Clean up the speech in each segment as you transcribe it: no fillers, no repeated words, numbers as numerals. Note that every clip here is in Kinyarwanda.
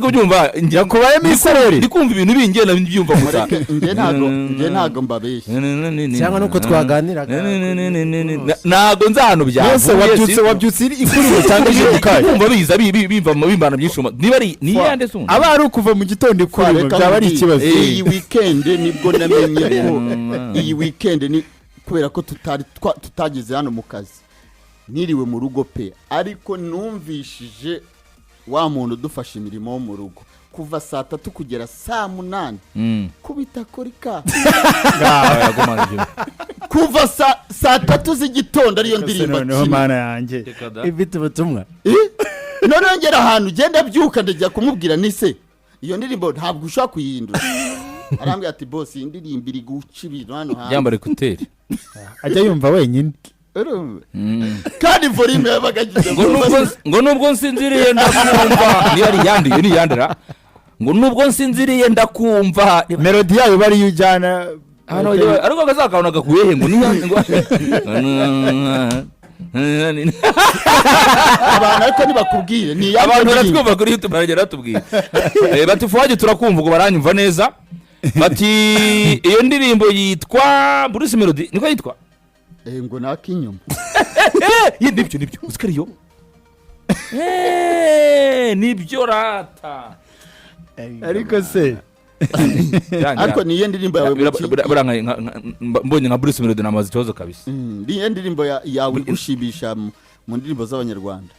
kubyumva njya kubayemo isorori ndikumva ibintu bingena byumva gusa nge ntago mbabeshye cyangwa nuko twaganiraga nago nzahano byose wabyutse ikuriro cyangwa je gukaye kumva biza bimva mu bimbana byishuma niba ari ni yande sumva aba ari ukuva mu gitondo ikuriro byaba ari ikibazo iyi weekend nibwo namenye ko iyi weekend ni kubera ko tutagize hano mu kazi niriwe mu rugo pe ariko numvishije wa muntu udufasha imirimo wo mu rugo kuva saa 3 kugera saa 8 kubitakorika kuva saa 3 z'igitondo ariyo ndirimba noneho mana yanjye ibiti butumwa none ngera ahantu genda byuka ndajya kumubwira nise iyo ndirimbo ntabwo ushaka kuyihindura arambwira ati boss indirimbo iri guca ibintu hano hantu yambare kuteri ajya yumva wenyine kandi volume yabagagize ngo nubwo nsinziriye ndakumva ni yandira ngo nubwo nsinziriye ndakumva melody yayo bari yujyana hano ariko gazakabona gakuyehe ngo abantu ariko nibakubwire ni abantu baratwumva kuri YouTube baragera batubwira bati fuaje turakumva ngo baranyumva neza bati iyo ndirimbo yitwa Bruce Melody niko yitwa ngo nakinyuma nibyo usikariyo nibyo rata ariko se ariko niye ndirimbo yawe mbonye nka Bruce Melody namaze cyozo kabisa niye ndirimbo yawe gushibisha mu ndirimbo z'abanyarwanda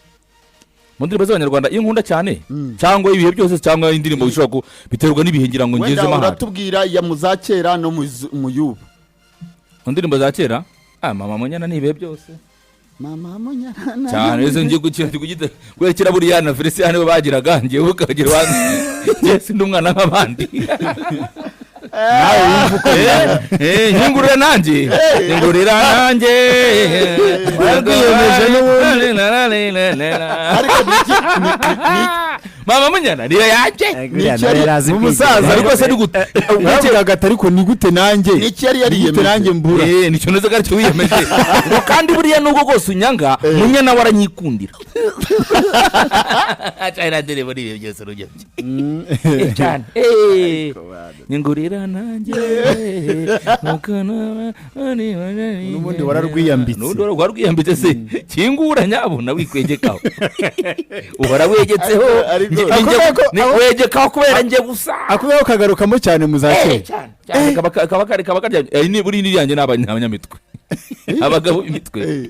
mu ndirimbo z'abanyarwanda inkunda cyane cyangwa ibihe byose cyangwa indirimbo bishobora biterwa n'ibihengira ngo ngeze mahanga uratubwira ya muzakera no mu yubu mu ndirimbo za kera mama munyana nibihe byose mama munyana cyane izo ngiye kugita gwerekera buriya na Felicien nibo bagiraga ngiye ukagira wanze Jesse ndumwana nk'abandi nawe wumva uko nyungurira nanjye warwiyemeje n'ubundi ariko mama munyana niyo yanjye umusaza ariko se nigute ariko ni gute nanjye niki yari yariyemeje nanjye mbura nicyo neza gari cyo wiyemeje kandi buriya nubwo gose unyanga munyana waranyikundira cyane dere buri byose rujye cyane nyungurira nanjye mukana n'ubundi wararwiyambitse wararwiyambitse se kingura nyabona wikwegekaho ubara wegetseho wegekaho kubera ngiye gusa akubera kagarukamo cyane muzakera cyane kaba karya ni buri niryange n'abanyamitwe abagabo imitwe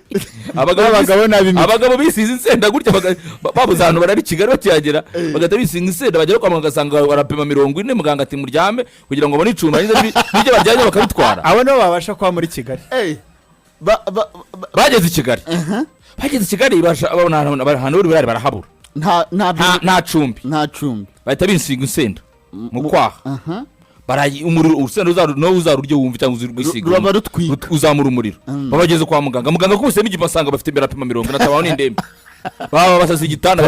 abagabo bisize insenda gutya babuze ahantu barari Kigali bakiyagera bagata bisize insenda bagera kwa muganga gasanga barapima 40 muganga ati muryame kugira ngo abone icuma n'ibyo baryanye bakabitwara abo no babasha kwa muri Kigali bageze i Kigali babona ahantu bari barahabura nta cumbi bahita bisiga insenda mu kwaha barayi umuriro urusenda uzaruryo wumva cyangwa uzirwisiga uzamura umuriro babageze kwa muganga kose n'igi basanga bafite berapima 40 natabaho n'indembe baba basasa igitanda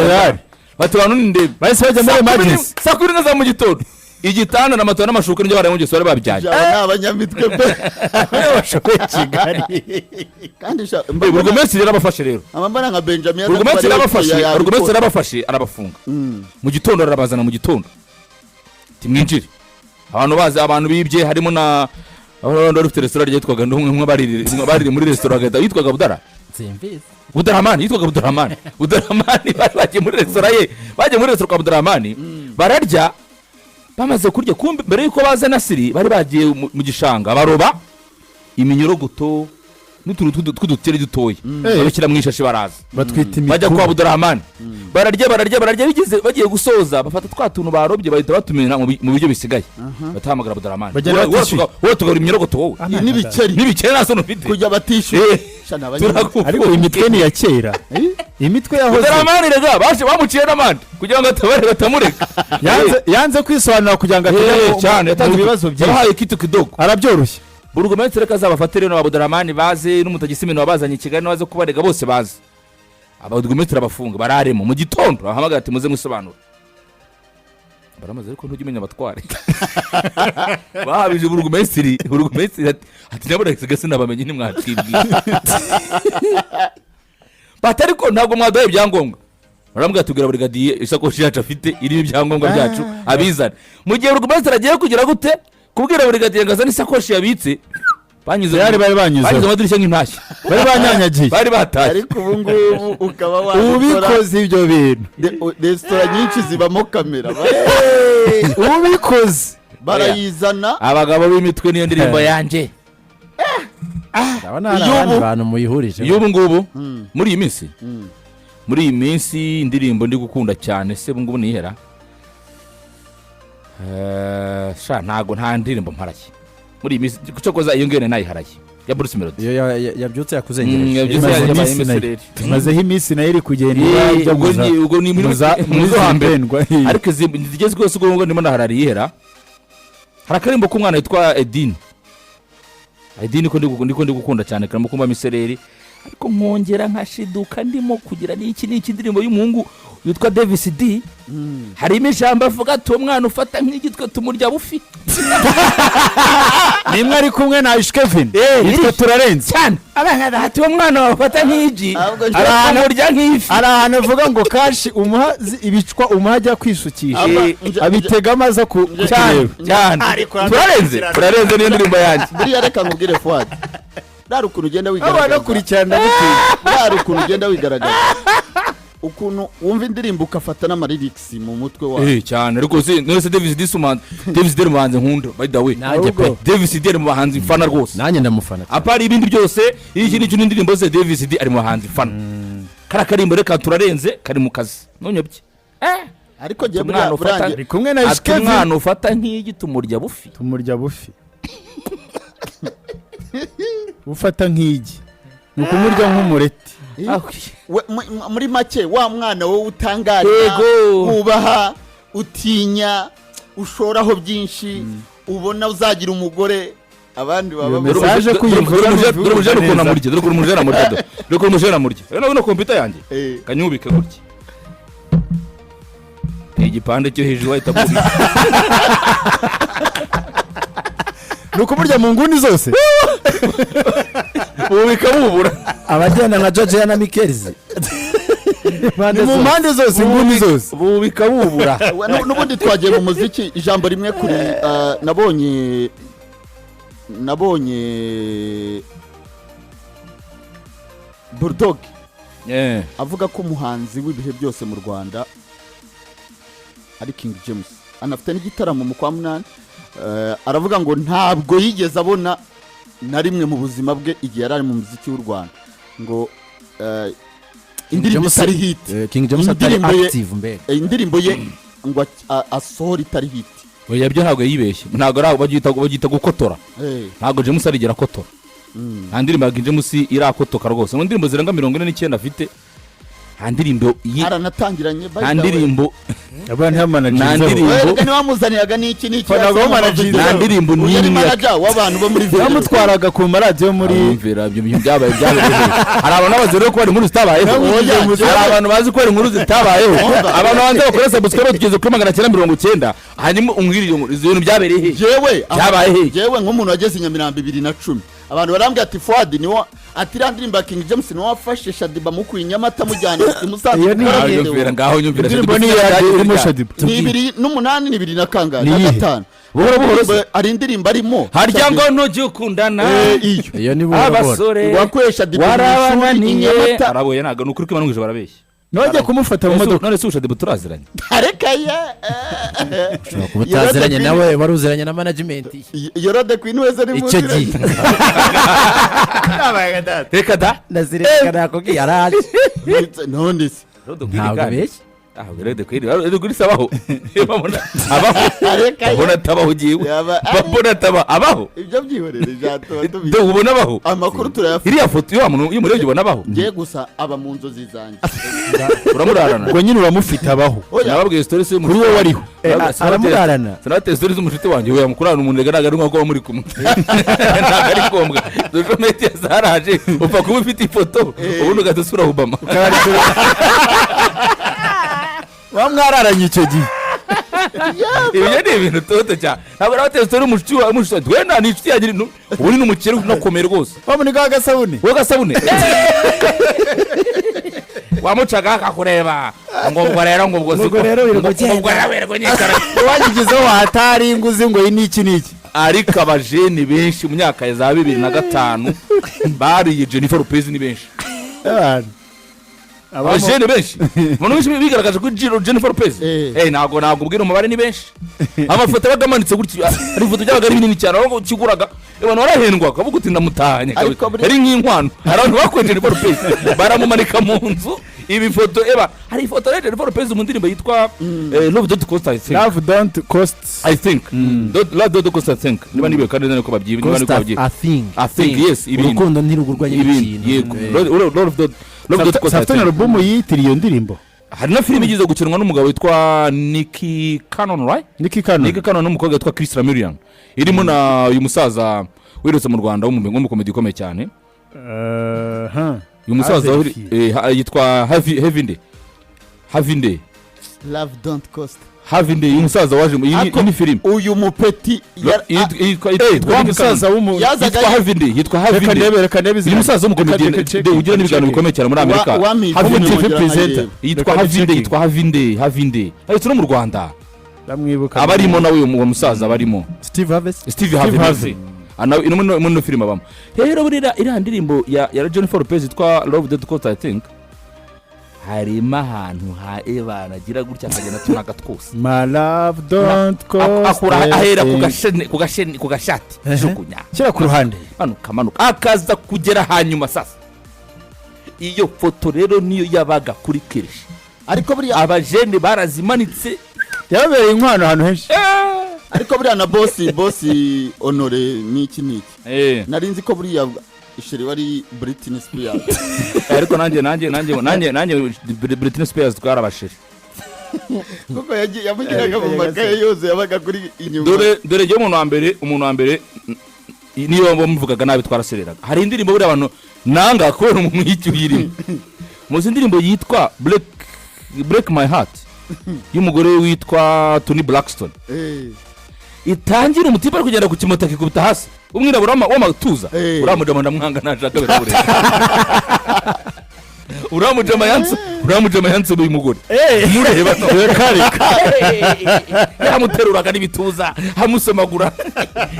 batubana n'indembe bahise bajya muri emergency sakuri naza mu gitondo igitanda n'amatora n'amashuka n'ibyo baraye mu gisore babyaje n'abanyamitwe pe bashokoye Kigali kandi burugumesitiri yarabafashe rero amambara nka Benjamin burugumesitiri yarabafashe arabafunga mu gitondo arabazana mu gitondo timwinjire abantu bibye harimo na abandi bafite restaurant yitwaga ndumwe bariri muri restaurant yitwaga Budaramani yitwaga Budaramani bagiye muri restaurant kwa Budaramani bararya bamaze kurya kumbe mbere yuko baza Nasiri bari bagiye mu gishanga baroba iminyorogoto n'utuntu tw'udutere dutoye babikira mu ishashi baraza batwita bajya kwa Budaramani bararya bigeze bagiye gusoza bafata twatuntu barobye bahita batumena mu buryo bisigaye batahamagara Budaramani wowe tugara iminyorogoto wowe n'ibiceri naso nufite kujya batishu ariko imitwe ni ya kera imitwe yahoze Budaramani rega bamuciye n'amande kugira ngo atabare batamureka yanze kwisobanura kugira ngo atere cyane yatanze ibibazo byinshi yahaye kitu kidogo arabyoroshye burugumesitiri kazabafatire no Budaramani baze n'umutagisimino wabazanye Kigali nabaze kubarega bose baze ababurugumesitiri abafunga bararemo mu gitondo bahamagara ati muze mwisobanura baramaze ariko ntugimenya abatware bahabije burugumesitiri ati nabura sigase nabamenye ntimwatwibwiye batariko ntabwo mwadoye ibyangombwa barambwira tubwira brigadier isakoshi yacu afite irimo ibyangombwa byacu abizana mu gihe burugumesitiri agiye kugira gute kubwira brigadier ngo azane isakoshi yabitse banyuze banyuze amadirishya nk'intashyi bari banyanyagiye bari batashye ariko ubu ngubu ukaba wabikora ubikoze ibyo bintu resitora nyinshi zibamo kamera ubikoze barayizana abagabo b'imitwe niyo ndirimbo yanjye abantu muyihurije y'ubu ngubu muri iyi minsi indirimbo ndi gukunda cyane se ubu ngubu nihera ntago nta ndirimbo mparake muri iyi minsi kucokoza iyo ngene nayiharaye ya Bruce Melody yabyutse yakuzengereje mazeho iminsi nayo iri kugenda ubwo ni muri hambere ariko zigezweho se ubwo ndimo ndaharariye ihera hari akarimbo k'umwana yitwa Edine ko ndi gukunda cyane karamo kumba misereri ariko nkongera nkashiduka ndimo kugira n'iki ndirimbo y'umuhungu yitwa Davis D harimo ijambo avuga ati uwo mwana ufata nk'igitwe tumurya bufi nimwe ari kumwe na Ish Kevin yitwa turarenze cyane ati uwo mwana wafata nk'igi aramurya nk'ifi ari ahantu avuga ngo kashi umuha ibicwa umuha ajya kwishukisha abitega amaze cyane turarenze niyo ndirimbo yanjye buriya reka nkubwire Fuad nari ukuntu ugenda wigaragaza abakurikirana nari ukuntu ugenda wigaragaza ukuntu wumva indirimbo ukafata n'amarirics mu mutwe wawe cyane ariko nose Davis D muhanzi nkunda by the way Davis D muhanzi mfana rwose nanjye ndamufana apari ibindi byose iki nicyo n'indirimbo ze Davis D ari muhanzi mfana karimbo reka turarenze kari mu kazi nonyobye ariko je burange kumwe na Ish Kevin umwana ufata nk'igi tumurya bufi ufata nk'igi ni ukumurya nk'umureti muri make wa mwana wowe utangarira wubaha utinya ushoraho byinshi ubona uzagira umugore abandi baba mesaje kuyivura dore umujera murya no computer yanjye kanyubike gutya igipande cyo hejuru wahita kubi nuko burya mu nguni zose bubura abagenda nka George na Mikelzi mu mpande zose inguni zose bubura n'ubundi twagiye mu muziki ijambo rimwe kuri nabonye Bulldog avuga ko umuhanzi w'ibihe byose mu Rwanda ari King James anafite n'igitaramo mu kwa munani aravuga ngo ntabwo yigeze abona na rimwe mu buzima bwe igihe yari mu muziki w'u Rwanda ngo indirimbo itari hit King James atari active mbere indirimbo ye ngo asohora itari hit oya byo ntabwo yibeshye ntabwo ari bagita gukotora ntabwo James arigera kotora nta ndirimbo ya King James irakotoka rwose mu ndirimbo zirenga 49 afite nta ndirimbo aranatangiranye nta ndirimbo abantu hamana nta ndirimbo ni wamuzaniraga n'iki nta ndirimbo n'imwe w'abantu bo muri bamutwaraga ku maradiyo muri mvera ibyo byabaye hari abantu bazere ko bari muri zitabayeho hari abantu bazi ko bari muri zitabayeho abantu banze bakora subscribe tugeze kuri 990 hanyuma umwirire ibintu byabereye jewe nk'umuntu wageze i Nyamirambo 2010 abantu barambye ati Fuad niwo ati randirimba King James niwo wafashe Shadiba mu kwinyamata mujyana imusanze ngaho nyumvira ni 8 ni 2 na kangahe na 5 buhoro ari indirimbo arimo harya ngo ntoje ukundana iyo ni abasore wakwesha Shadiba warabaniye araboye naga nukuri ko banungije barabeshya nojye kumufata mu modoka none se Shadiba turaziranye arekaye kubutaziranye nawe waruziranye na management Yorode Queen wese ni icyo gihe reka da nazireka nakubwiye yaraje none se ntabwo abeshye Yorode Queen uri sabaho abona tabaho giwe babona taba abaho ibyo byihorere jatoba tubizi ubona abaho amakuru turayafite iriya foto yo muntu iyo murebye ubona abaho ngiye gusa aba mu nzozi zanjye uramurarana ngo nyine uramufite abaho nababwiye story se kuri wowe wariho aramurarana sanate story z'umushiti wanjye we yamukurana umuntu regaragara nk'uko muri kumwe ntabwo ari ngombwa dore mete zaraje upfa kuba ufite ifoto ubundi ugadusura Obama wamwararanye icyo gihe ibyo ni ibintu toto cyane ntabwo nabateye story umushiti we nta n'inshuti yagira ubu ni n'umukire unakomeye rwose wamunika agasabune wowe gasabune wamucaga akakureba ngo ubwo rero ngo ubwo Ubwo rero wirwo nyikara wagigezeho wahatari nguzi ngo iyi niki niki ariko abajeni benshi mu myaka ya za 2005 bariye Jennifer Lopez ni benshi abajeni benshi umuntu wese bigaragaje ko Jennifer Lopez ntabwo ubwira umubare ni benshi amafoto bagamanitse gutyo ari ifoto byabaga ari binini cyane aho kiguraga abantu barahendwa kavuga uti ndamutahanye ari nk'inkwano hari abantu bakwenje Jennifer Lopez baramumanika mu nzu ibi foto hari ifoto ya Jennifer Lopez mu ndirimbo yitwa Love Don't Cost I think Love Don't Cost I think niba nibiye kandi none ko babyibi niba niko babyibi I think yes urukundo ntirugurwanye ikintu yego Saftona album yitiriye iyo ndirimbo hari na filime igize gukinwa n'umugabo witwa Nicky Cannon right Nicky Cannon n'umukobwa witwa Chris Ramirian irimo na uyu musaza wirutse mu Rwanda w'umukomedi ukomeye cyane uyu musaza yitwa Havinde Love Don't Cost Havinde uyu musaza waje iyi filime uyu mupeti yitwa musaza yitwa Havinde reka ndebe uyu musaza w'umukomedi ugira n'ibiganiro bikomeye cyane muri Amerika yitwa Havinde ariko no mu Rwanda ndamwibuka abarimo nawe uwo musaza abarimo Steve Harvey ino filime abamo rero burira iriya ndirimbo ya Jennifer Lopez yitwa Love Don't Cost I think harimo ahantu nagira gutya akagenda tunaga twose my love don't cost akura ahera ku gashati jugunya kira ku ruhande kamanuka akaza kugera hanyuma sasa iyo foto rero niyo yabaga kuri Kirish ariko buriya abajene barazimanitse yabereye inkwano ahantu henshi ariko buriya na boss Honore niki nari nzi ko buriya isheri wari Britney Spears ariko nanjye Britney Spears twarabashiri kuko yamugiraga mu makaye yose yabaga kuri inyuma dore je umuntu wa mbere niyo bamuvugaga nabi twarasereraga hari indirimbo buri abantu nanga kubera umuntu y'icyuyirimo muzi indirimbo yitwa Break My Heart y'umugore witwa Toni Braxton itangira umutima ari kugenda ku kimota kikubita hasi umwirabura w'amatuza uramujama ndamwanga nashaka birabure uramujama yanse uyu mugore mureba yamuteruraga n'ibituza hamusomagura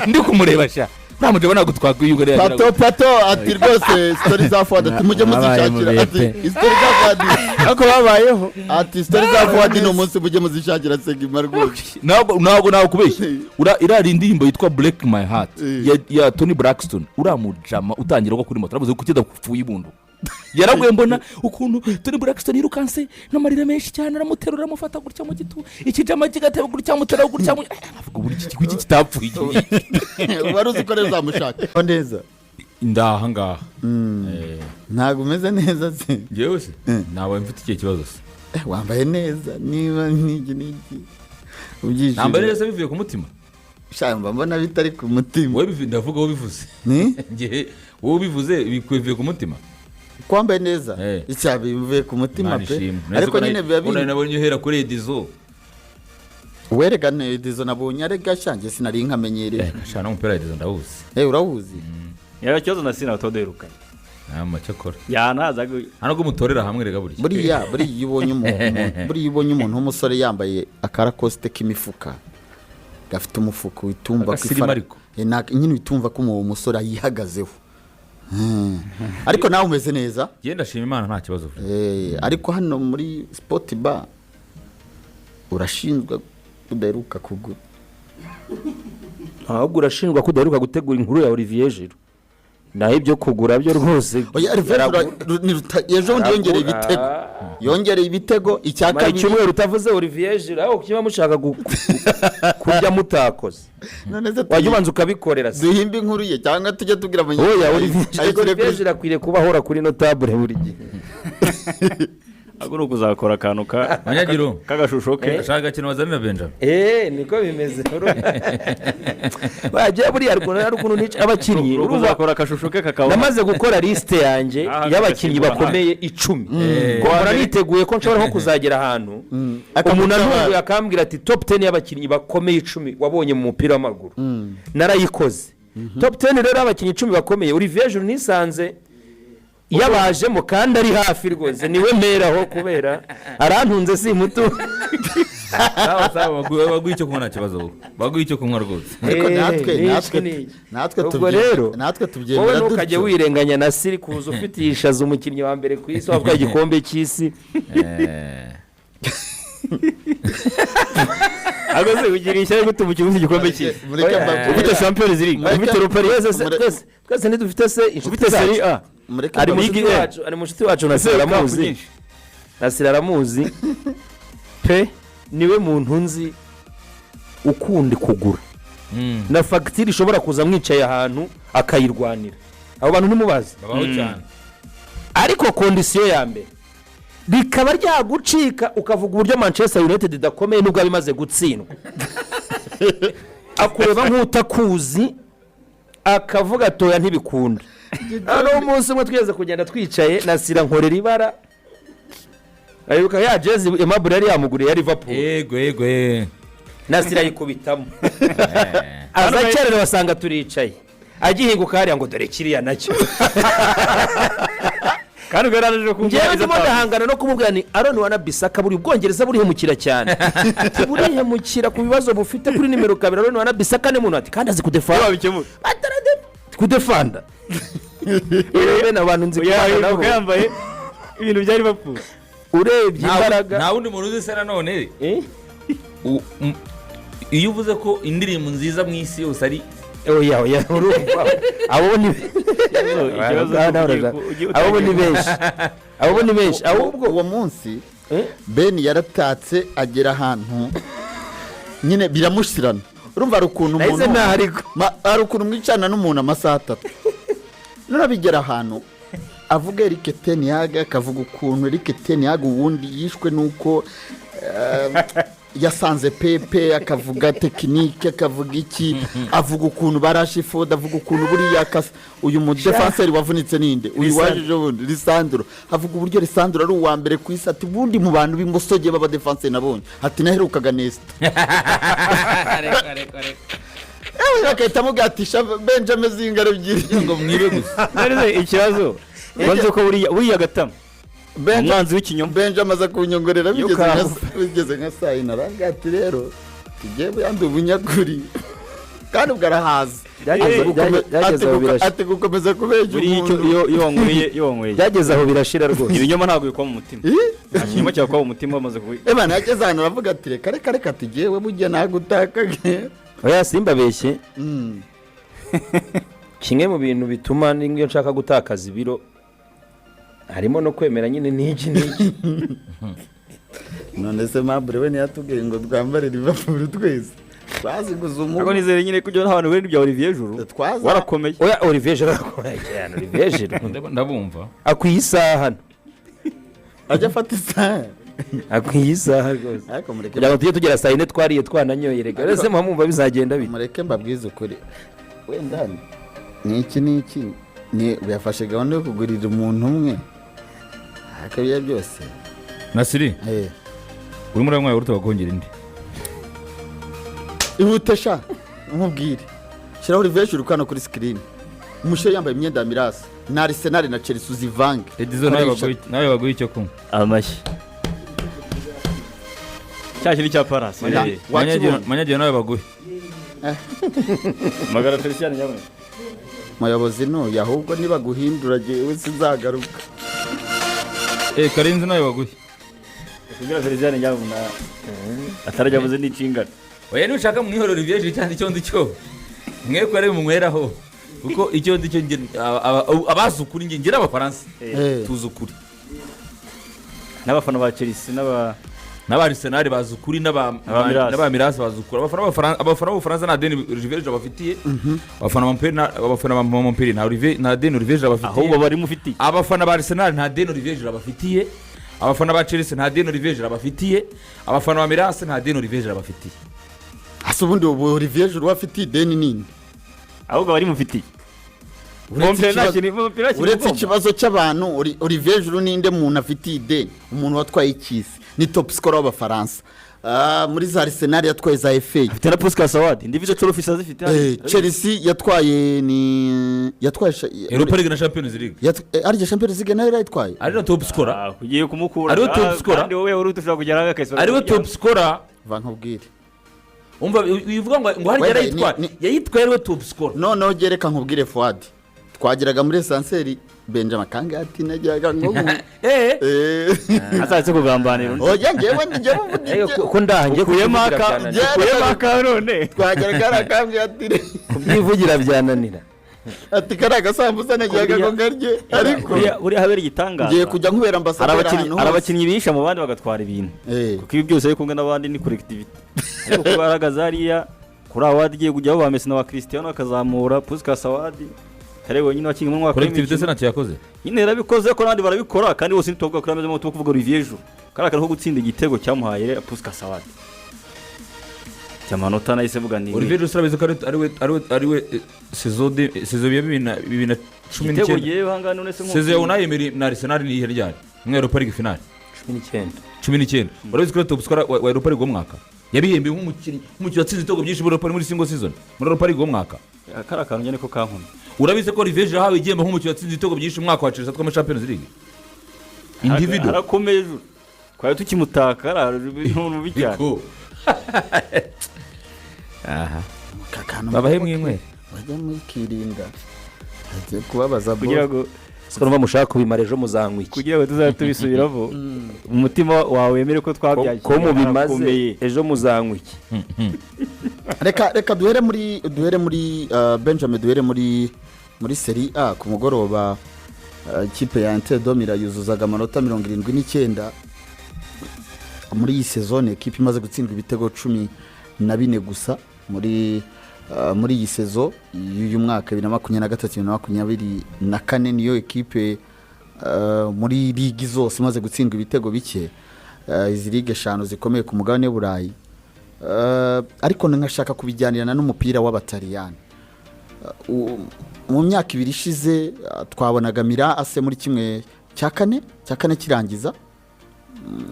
ndi kumureba sha uramujama ntabwo twakwiyugare pato ati rwose story za Fuad tumujye muzishakira ati story za Fuad ako babayeho ati story za Fuad no munsi mujye muzishakira Segima rwose ntabwo kubeshya irari indirimbo yitwa Break My Heart ya Toni Braxton uramujama utangira ko kuri moto aravuze ko kida kupfuye ibundu yaraguye mbona ukuntu Toni Braxton yirukanse n'amarira menshi cyane aramuterura amufata gutya mu gitu ikijama kigateba gutya mutera gutya avuga buri iki kitapfuye baruzi ko reza mushaka neza ndaha ngaha ntago umeze neza se jewe se nawe mfite iki kibazo se wambaye neza niba niki ubyishije nambaye neza bivuye ku mutima shamba mbona bitari ku mutima wowe ndavuga wowe bivuze ngiye wowe bivuze bikwivuye ku mutima kwambaye neza icyabi bivuye ku mutima pe ariko nyine biba bindi nabonye uhera kuri Edizo weregane Edizo nabonye arega shange sinari nkamenyereye shana umupira Edizo ndawuzi urahuzi yara cyozo na sina toderuka amacakora yanaza hano go mutorera hamwe rega buriya ibonye umuntu w'umusore yambaye akarakoste k'imifuka gafite umufuko witumva kwifara nyine witumva ko uwo musore yihagazeho ariko nawe umeze neza genda shima Imana nta kibazo ariko hano muri Sport Bar urashinzwe kudaheruka kugura ahubwo urashinjwa kudaheruka gutegura inkuru ya Olivier Giroud naho ibyo kugura byo rwose ejo yongereye ibitego icya kabiri icyumweru utavuze Olivier Giroud aho kiba mushaka kurya mutakoze wajya ubanza ukabikorera duhimba inkuru ye cyangwa tujya tugira Olivier Giroud akwiriye kuba ahora kuri notable buri gihe aguru kuzakora akantu manyagiro kagashusho ke ashaka kintu wazanira Benjamin niko bimeze baje buri ariko nice abakinnyi uzakora akashusho ke kakaba namaze gukora liste yanjye y'abakinnyi bakomeye 10 ko niteguye ko nshobora nko kuzagera ahantu umuntu anunguye akambwira ati top 10 y'abakinnyi bakomeye 10 wabonye mu mupira w'amaguru narayikoze top 10 rero abakinnyi 10 bakomeye Olivier Giroud nisanze yabajemo kandi ari hafi rwose niwe mperaho kubera arantunze si muto. baguha icyo kunywa nta kibazo, baguha icyo kunywa rwose. ariko ubwo rero natwe wowe tubyemera ntukajye wirenganya na siri kuza ufite yishaza umukinnyi wa mbere ku isi wavuga igikombe cy'isi. agaze ugira ishyari gute mu kibuga igikombe cy'isi ufite Champions League ufite Europa League twese ntidufite se ufite Serie A ari mu nshuti wacu Nasira aramuzi pe niwe muntu nzi ukundi kugura na fagitire ishobora kuza mwicaye ahantu akayirwanira. Abo bantu ntimubazi babaho cyane, ariko kondisiyo ya mbere bikaba ryagucika ukavuga uburyo Manchester United idakomeye nubwo bimaze gutsindwa. Akureba nk'utakuzi akavuga atoya ntibikunda. Hano umunsi umwe twigeze kugenda twicaye Nasira nkorera ibara ayibuka ya jezi Aimable yari yamuguriye ya Liverpool. Yego Nasira yikubitamo azacyarira basanga turicaye agihinguka hariya ngo dore kiriya nacyo. kandi ugaragaje ko ngewe ndimo ndahangana no kumubwira ni Aaron Wan-Bissaka buri Bwongereza burihemukira cyane. Burihemukira ku bibazo bufite kuri nimero 2. Aaron Wan-Bissaka ni muntu ati kandi azi kudefanda. wabikemura Kudefanda rero n'abantu nzi ko yambaye ibintu bya Liverpool urebye imbaraga nta wundi muntu uzi se nanone. Iyo uvuze ko indirimbo nziza mu isi yose ari oya urumva abo ni benshi ahubwo uwo munsi Ben yaratatse agera ahantu nyine biramushirana. Urumva hari ukuntu mwicana n'umuntu amasaha 3 none bigera ahantu avuga Eric ten Hag akavuga ukuntu Eric ten Hag ubundi yishwe nuko yasanze Pepe, akavuga tekinike, akavuga iki, avuga ukuntu Rashford, avuga ukuntu buriya uyu mu defenseur wavunitse ninde uyu waje ubundi Lisandro, avuga uburyo Lisandro ari uwa mbere ku isi ati bundi mu bantu b'imosoge baba defenseur nabonye ati naherukaga Nesta. Akahita mugatisha Benjamin Zingaro ebyiri ngo mwibe gusa. nari ikibazo banze ko buriya gatama umwanzi w'ikinyoma Benjamin amaze kunyongorera bigeze nka saa 9 arangati rero tugiye yandi ubunyakuri kandi ubwarahaza ati gukomeza kubeje iyo wanyweye byageze aho birashira rwose. ibinyoma ntabwo bikwa mu mutima ikinyoma cyakwa mu mutima bamaze Imana yageze hano aravuga ati reka tugiyewe bugiye nagutakage. Oya simba beshye kimwe mu bintu bituma niyo nshaka gutakaza ibiro harimo no kwemera nyine n'iki none se Aimable we ntiyatubwiye ngo twambare Liverpool twese twaziguza umuntu. Ako nizere nyine kujya n'abantu bari bya Olivier Giroud warakomeye. Oya Olivier Giroud arakomeye cyane. Olivier Giroud ndabumva akwiye isaha ajya afata isaha akwiye isaha rwose kugira ngo tujye tugera saa 4 twariye twananyoye rega rese mwumva bizagenda bite. Mureke mbabwize ukuri wenda niki ni uyafashe gahunda yo kugurira umuntu umwe akabiye byose. Nasiri uri muri amwe uruta bakongera indi ihutesha nkubwire shiraho Olivier Giroud kano kuri screen umushe yambaye imyenda ya Mirasi na Arsenal na Chelsea uzivange edizo nawe baguye icyo kumwe amashyi cyakiri cya Paras manyagiye nawe baguye magara Felician nyamwe mayobozi no yahubwo niba guhindura jewe sinzagaruka. Karenzi nawe baguye kugira Felician nyamwe atarajya muze n'icingana. Oya nushaka mwihoro Olivier Giroud cyane icyo ndicyo mwe ko ari munyweraho kuko icyo ndicyo abazukuri ngira abafaransa tuzukuri n'abafana ba Chelsea n'aba Arsenal bazukuri n'aba Mirasi bazukuri abafana b'Ubufaransa na Deni Olivier Giroud bafitiye abafana ba Montpellier na Deni Olivier Giroud bafitiye ahubwo bari mufitiye abafana ba Arsenal nta Deni Olivier Giroud bafitiye abafana ba Chelsea nta Deni Olivier Giroud bafitiye abafana ba Mirasi nta Deni Olivier Giroud bafitiye. Asubundi Olivier Giroud wafitiye Deni nini ahubwo bari mufitiye uretse ikibazo cy'abantu Olivier Giroud ninde muntu afitiye Deni umuntu watwaye ikisi ni top scorer w'Abafaransa muri za Arsenal yatwaye za FA. Afite na Puskas Award individual trophies azifite. Chelsea yatwaye Europa League na Champions League arya Champions League nayo yitwaye ari na top scorer Ugiye kumukura. Ariwe top scorer. Kandi wowe uri ushaka kugera agakesa. ariwe top scorer vankubwire umva uvuga ngo hari yayitwaye ariwe top scorer noneho gereka nkubwire Fuad twagiraga muri Sanseri Benjamin Kangati najyaga ngo Azaze kugambanira. oya ngewe ko ndahangiye Kuyemaka none. twagiraga arakambye ati kubyivugira byananira ati karaga sambusa najyaga ngo ngarye ariko Uri habera igitangaza. ngiye kujya nkubera ambassadeur ahantu hose. Abakinnyi bisha mu bandi bagatwara ibintu. Kuko ibi byose ari kumwe n'abandi ni collectivity. Ariko kugaragaza hariya kuri award igiye kujyaho ba Messi na ba Cristiano akazamura Puskas Award. Kare wenyine wakinga mu mwaka collective se ntacyo yakoze nyine yarabikoze ko nandi barabikora kandi bose nitobwa kuri ameze mu tuvuga Olivier Giroud karakara ko gutsinda igitego cyamuhaye Puskas Award cyamanota nahise vuga ni Olivier Giroud urabizi ko ariwe saison ya 2019 igitego giye hangana none se saison ya Unai Emery na Arsenal ni ryari mu Europa League final 19 urabizi ko top scorer wa Europa League umwaka yabihembe nk'umukinnyi watsinze ibitego byinshi muri single season muri Europa League umwaka karakara nyene ko kankumi urabize ko Olivier Giroud hawe igihembo nk'umukinnyi watsinze ibitego byinshi umwaka wa Chelsea twama Champions League individual arakomeye kwa tukimutaka arabintu bijyana aha kakano babahe mwimwe bajya muri kirinda agiye kubabaza kugira ngo siko mushaka kubimara ejo muzankwiki kugira ngo tuzatubisubiramo umutima wawe wemere ko twabyaje ko mubimaze ejo muzankwiki reka duhere muri Benjamin duhere muri Serie A ku mugoroba ikipe ya Inter Domira yuzuzaga amanota 79 muri iyi saison ikipe imaze gutsindwa ibitego 14 gusa muri iyi saison y'uyu mwaka 2023-2024 niyo ekipe muri ligi zose imaze gutsindwa ibitego bike izi ligue 5 zikomeye ku mugabane w'Uburayi ariko nkashaka kubijyanirana n'umupira w'Abataliyani mu myaka 2 ishize twabonaga Milan AC muri kimwe cya kane kirangiza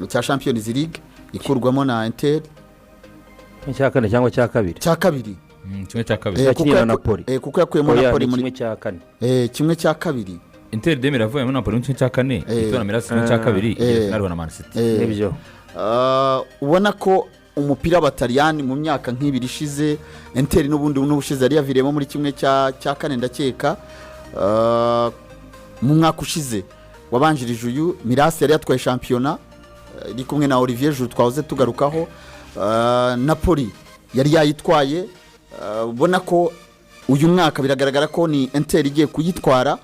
cya Champions League ikurwamo na Inter cya kane cyangwa cya kabiri kimwe cya kabiri kuko Napoli kuko yakuyemo Napoli muri kimwe cya kane kimwe cya kabiri Inter de Milan yavuye muri Napoli mu kimwe cya kane itona Milan kimwe cya kabiri finale na Man City nibyo ubona ko umupira w'Abataliyani mu myaka nk'ibiri ishize Inter n'ubundi n'ubushize yari yaviremo muri kimwe cya kane ndakeka mu mwaka ushize wabanjirije uyu Milan yari yatwaye shampiyona iri kumwe na Olivier Giroud twahoze tugarukaho Napoli yari yayitwaye ubona ko uyu mwaka biragaragara ko ni Inter igiye kuyitwara